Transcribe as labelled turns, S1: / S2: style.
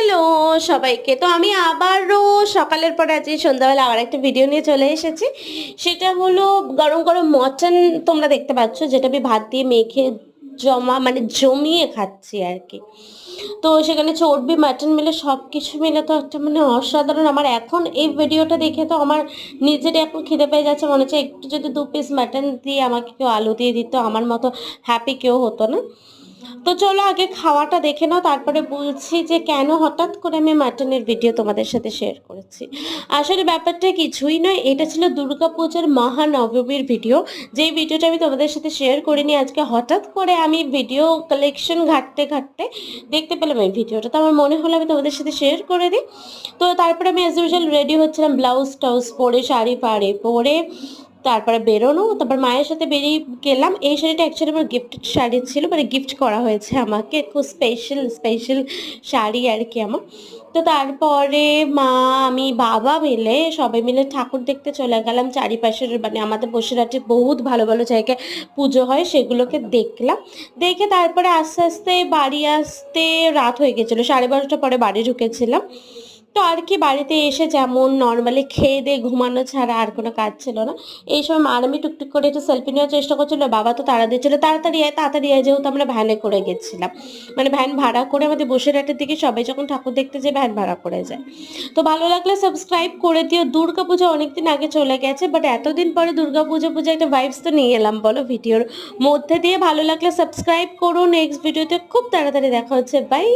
S1: Hello সবাইকে। তো আমি আবারও সকালের পর আজকে সন্ধ্যাবেলা আবার একটা ভিডিও নিয়ে চলে এসেছি। সেটা হলো গরম গরম মটন। তোমরা দেখতে পাচ্ছ, যেটা আমি ভাত দিয়ে মেখে জমিয়ে খাচ্ছি আর কি। তো সেখানে চর্বি মাটন মিলে সব কিছু মিলে তো একটা অসাধারণ। আমার এখন এই ভিডিওটা দেখে তো আমার নিজেরই এখন খিদে পেয়ে যাচ্ছে, মনে হচ্ছে একটু যদি 2 পিস মাটন দিয়ে আমাকে কেউ আলু দিয়ে দিত, আমার মতো হ্যাপি কেউ হতো না। তো চলো আগে খাওয়াটা দেখে নাও, তারপরে বলছি যে কেন হঠাৎ করে আমি মাটনের ভিডিও তোমাদের সাথে শেয়ার করেছি। আসলে ব্যাপারটা কিছুই নয়, এটা ছিল দুর্গাপূজার মহানবমীর ভিডিও। যেই ভিডিওটা আমি তোমাদের সাথে শেয়ার করিনি, আজকে হঠাৎ করে আমি ভিডিও কালেকশন ঘাঁটতে ঘাঁটতে দেখতে পেলাম এই ভিডিওটা। তো আমার মনে হলো আমি তোমাদের সাথে শেয়ার করে দিই। তো তারপরে আমি অ্যাজ ইউজুয়াল রেডি হচ্ছিলাম, ব্লাউজ টাউজ পরে, শাড়ি ফাড়ি পরে তারপরে বেরোনো। তারপর মায়ের সাথে বেরিয়ে গেলাম। এই শাড়িটা অ্যাকচুয়ালি আমার গিফটেড শাড়ি ছিল, গিফট করা হয়েছে আমাকে, খুব স্পেশাল স্পেশাল শাড়ি আর কি আমার। তো তারপরে মা, আমি, বাবা মিলে সবাই মিলে ঠাকুর দেখতে চলে গেলাম। চারিপাশের আমাদের বসিরহাটে বহুত ভালো ভালো জায়গায় পুজো হয়, সেগুলোকে দেখলাম। দেখে তারপরে আস্তে আস্তে বাড়ি আসতে রাত হয়ে গেছিলো, 12:30 পরে বাড়ি ঢুকেছিলাম। তো আর কি, বাড়িতে এসে যেমন নর্মালি খেয়ে দিয়ে ঘুমানো ছাড়া আর কোনো কাজ ছিল না। এই সময় মা আর আমি টুকটুক করে একটু সেলফি নেওয়ার চেষ্টা করছিল, বাবা তো তাড়া দিচ্ছিল তাড়াতাড়ি আয় তাড়াতাড়ি আয়, যেহেতু আমরা ভ্যানে করে গেছিলাম। ভ্যান ভাড়া করে আমাদের বসিরহাটের দিকে সবাই যখন ঠাকুর দেখতে যায় ভ্যান ভাড়া করে যায়। তো ভালো লাগলে সাবস্ক্রাইব করে দিও। দুর্গাপূজা অনেকদিন আগে চলে গেছে, বাট এতদিন পরে দুর্গাপূজা একটা ভাইবস তো নিয়ে এলাম বলো ভিডিওর মধ্যে দিয়ে। ভালো লাগলে সাবস্ক্রাইব করো। নেক্সট ভিডিওতে খুব তাড়াতাড়ি দেখা হচ্ছে। বাই।